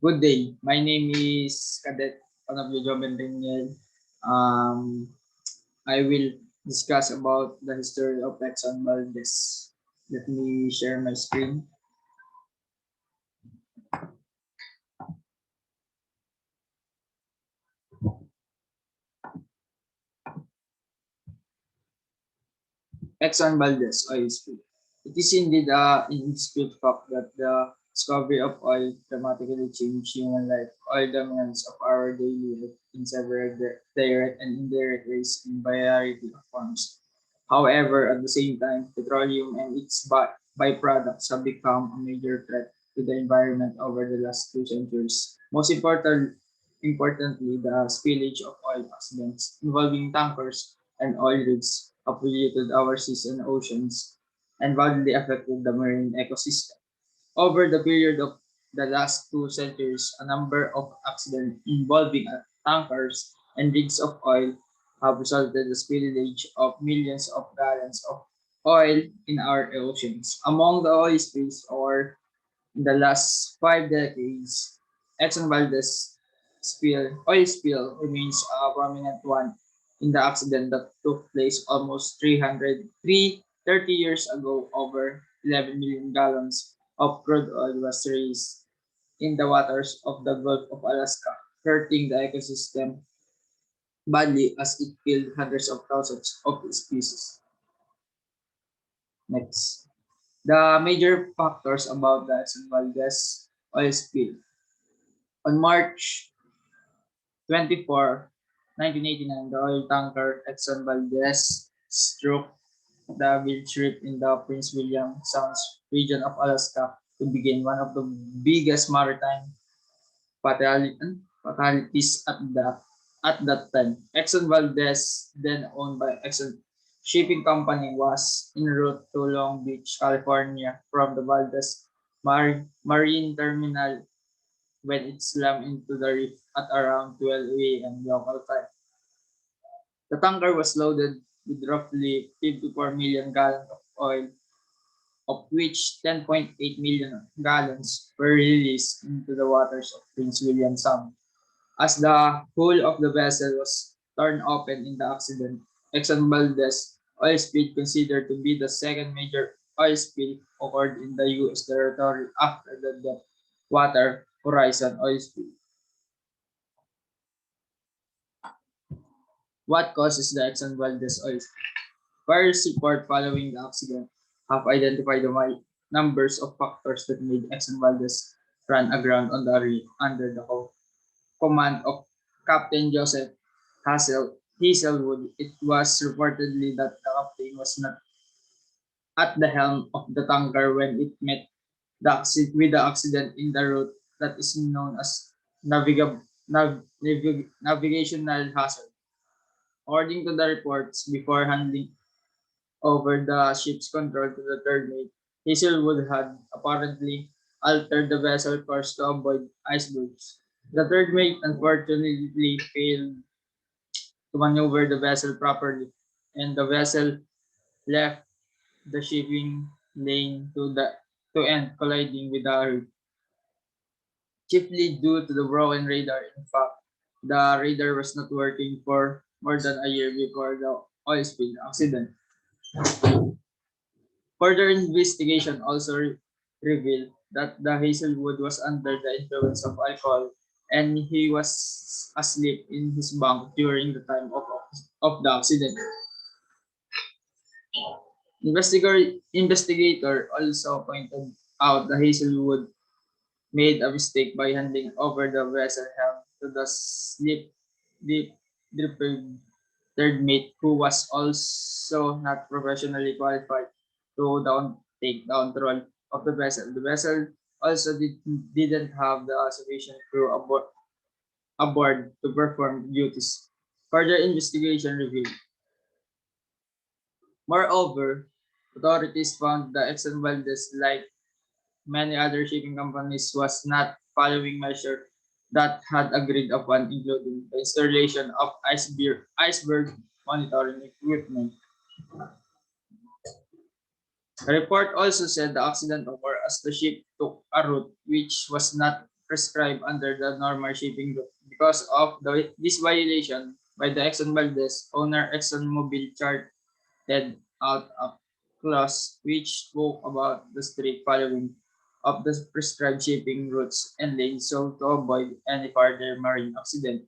Good day. My name is Cadet Panabio Daniel. Um, I will discuss about the history of Exxon Valdez. Let me share my screen. Exxon Valdez oil spill. It is indeed a indisputable fact that the discovery of oil dramatically changed human life. Oil dominance of our daily life in several direct and indirect ways in variety of forms. However, at the same time, petroleum and its byproducts have become a major threat to the environment over the last 2 centuries. Importantly, the spillage of oil accidents involving tankers and oil rigs have polluted our seas and oceans and badly affected the marine ecosystem. Over the period of the last 2 centuries, a number of accidents involving tankers and rigs of oil have resulted in the spillage of millions of gallons of oil in our oceans. Among the oil spills or in the last 5 decades, Exxon Valdez oil spill remains a prominent one in the accident that took place almost 30 years ago. Over 11 million gallons of crude oil was released in the waters of the Gulf of Alaska, hurting the ecosystem badly as it killed hundreds of thousands of species. Next. The major factors about the Exxon Valdez oil spill. On March 24, 1989, the oil tanker Exxon Valdez struck the Bilge Reef in the Prince William Sound region of Alaska to begin one of the biggest maritime fatalities at that time. Exxon Valdez, then owned by Exxon Shipping Company, was en route to Long Beach, California from the Valdez Marine Terminal when it slammed into the reef at around 12 a.m. local time. The tanker was loaded with roughly 54 million gallons of oil, of which 10.8 million gallons were released into the waters of Prince William Sound. As the hull of the vessel was torn open in the accident, Exxon Valdez oil spill, considered to be the second major oil spill occurred in the U.S. territory after the Deepwater Horizon oil spill. What causes the Exxon Valdez oil spill? Various reports following the accident have identified the numbers of factors that made Exxon Valdez run aground on the reef under the command of Captain Joseph Hazelwood. It was reportedly that the captain was not at the helm of the tanker when it met with the accident in the route that is known as navigational hazard. According to the reports, before handing over the ship's control to the third mate, Hazelwood had apparently altered the vessel course to avoid icebergs. The third mate unfortunately failed to maneuver the vessel properly, and the vessel left the shipping lane to end colliding with the reef, chiefly due to the broken radar. In fact, the radar was not working for more than a year before the oil spill accident. Further investigation also revealed that the Hazelwood was under the influence of alcohol and he was asleep in his bunk during the time of the accident. Investigator also pointed out that Hazelwood made a mistake by handing over the vessel helm to the deep, deprived third mate who was also not professionally qualified to take down control of the vessel. The vessel also didn't have the sufficient crew aboard to perform duties. Further investigation revealed. Moreover, authorities found the Exxon Valdez, like many other shipping companies, was not following measures that had agreed upon, including the installation of iceberg monitoring equipment. The report also said the accident occurred as the ship took a route which was not prescribed under the normal shipping route. Because of this violation by the Exxon Valdez, owner ExxonMobil charted out a clause which spoke about the strict following of the prescribed shipping routes and lanes so to avoid any further marine accident.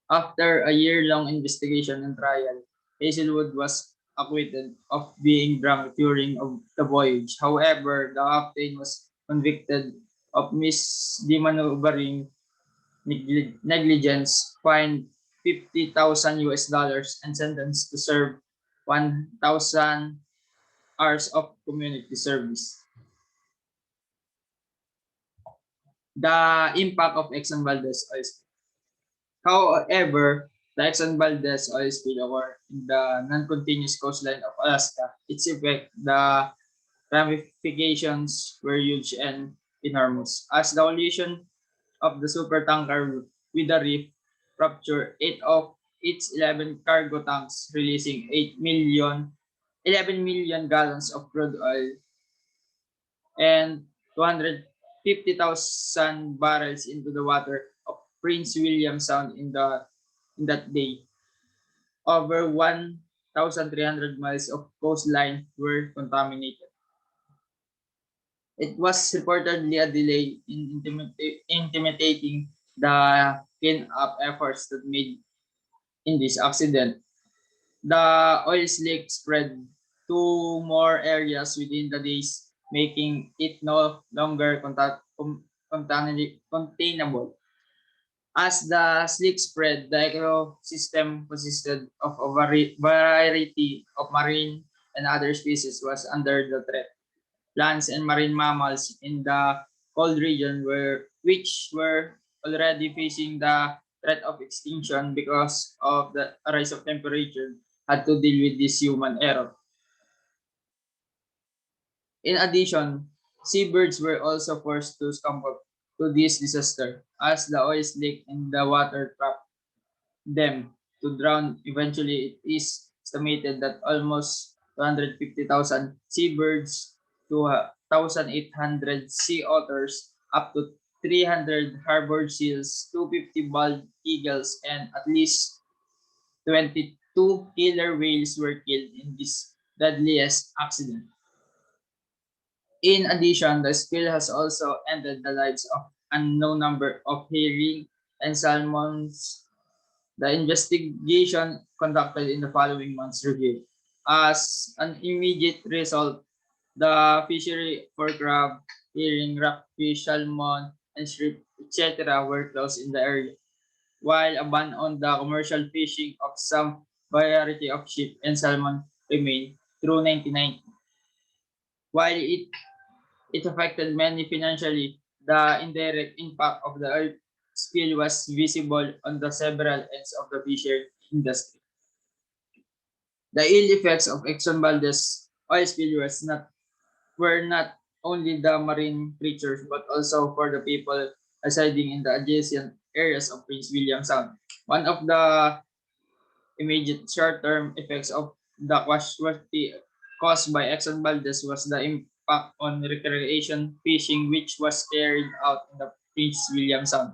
After a year-long investigation and trial, Hazelwood was acquitted of being drunk during the voyage. However, the captain was convicted of misdemeanoring negligence, fined 50,000 US dollars, and sentenced to serve 1,000 hours of community service. The impact of Exxon Valdez oil spill. However, the Exxon Valdez oil spill occurred in the non-continuous coastline of Alaska. Its effect, the ramifications were huge and enormous. As the collision of the supertanker with the reef ruptured 8 of its 11 cargo tanks, releasing 11 million gallons of crude oil and 250,000 barrels into the water of Prince William Sound in that day. Over 1,300 miles of coastline were contaminated. It was reportedly a delay in intimidating the clean-up efforts that made in this accident. The oil slick spread to more areas within the days, making it no longer containable. As the slick spread, the ecosystem consisted of a variety of marine and other species was under the threat. Plants and marine mammals in the cold region which were already facing the threat of extinction because of the rise of temperature had to deal with this human error. In addition, seabirds were also forced to succumb to this disaster as the oil leak in the water trapped them to drown. Eventually, it is estimated that almost 250,000 seabirds, 2,800 sea otters, up to 300 harbor seals, 250 bald eagles, and at least 22 killer whales were killed in this deadliest accident. In addition, the spill has also ended the lives of unknown number of herring and salmons. The investigation conducted in the following months revealed. As an immediate result, the fishery for crab, herring, rockfish, salmon, and shrimp, etc. were closed in the area, while a ban on the commercial fishing of some variety of shrimp and salmon remained through 1990. While it affected many financially, the indirect impact of the oil spill was visible on the several ends of the fishery industry. The ill effects of Exxon Valdez oil spill were not only the marine creatures but also for the people residing in the adjacent areas of Prince William Sound. One of the immediate short-term effects of the casualty caused by Exxon Valdez was the impact on recreation fishing which was carried out in the Prince William Sound.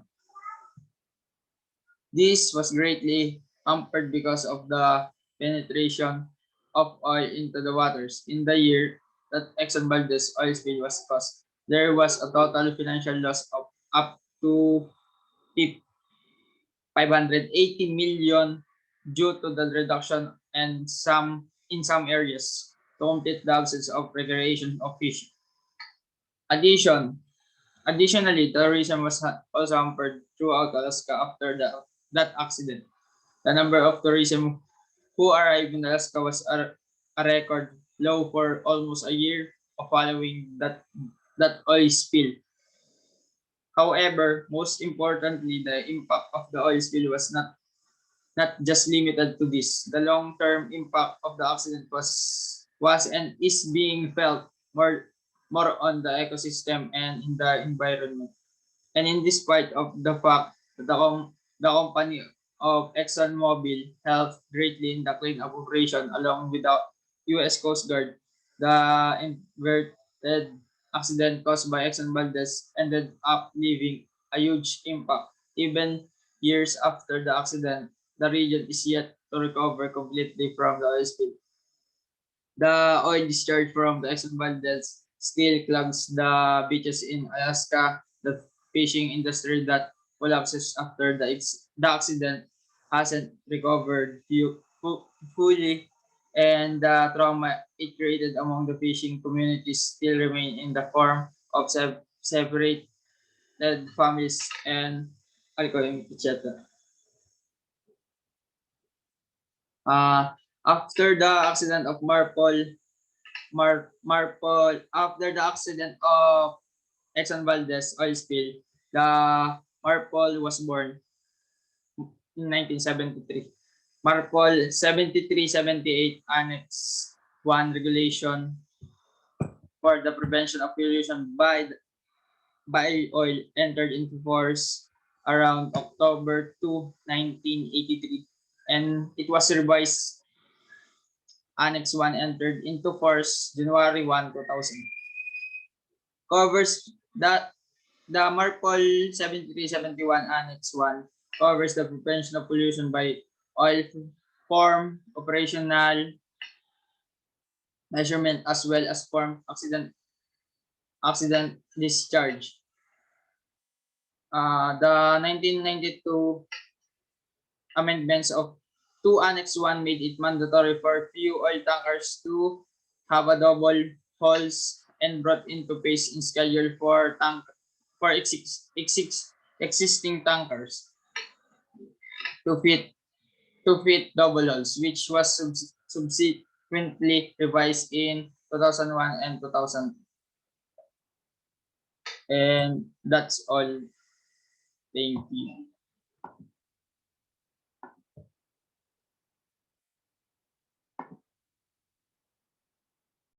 This was greatly hampered because of the penetration of oil into the waters. In the year that Exxon Valdez oil spill was caused, there was a total financial loss of up to 580 million due to the reduction and some areas to complete the absence of recreation of fishing. Additionally, tourism was also hampered throughout Alaska after that accident. The number of tourism who arrived in Alaska was a record low for almost a year following that oil spill. However, most importantly, the impact of the oil spill was not just limited to this. The long-term impact of the accident was and is being felt more on the ecosystem and in the environment. And in despite of the fact that the company of ExxonMobil helped greatly in the cleanup operation along with the U.S. Coast Guard, the inverted accident caused by Exxon Valdez ended up leaving a huge impact. Even years after the accident, the region is yet to recover completely from the oil spill. The oil discharge from the Exxon Valdez still clogs the beaches in Alaska. The fishing industry that collapses after the accident hasn't recovered fully, and the trauma it created among the fishing communities still remain in the form of separated families and alcohol, etc. Uh, after the accident of after the accident of Exxon Valdez oil spill, the Marpol was born in 1973. Marpol 73-78 Annex 1 regulation for the prevention of pollution by oil entered into force around October 2, 1983, and it was revised. Annex 1 entered into force January 1, 2000. Covers that the Marpol 7371 Annex 1 covers the prevention of pollution by oil form, operational measurement, as well as form accident discharge. The 1992 amendments of 2 Annex 1 made it mandatory for few oil tankers to have a double hulls and brought into place in schedule for existing tankers to fit double hulls, which was subsequently revised in 2001 and 2000. And that's all. Thank you.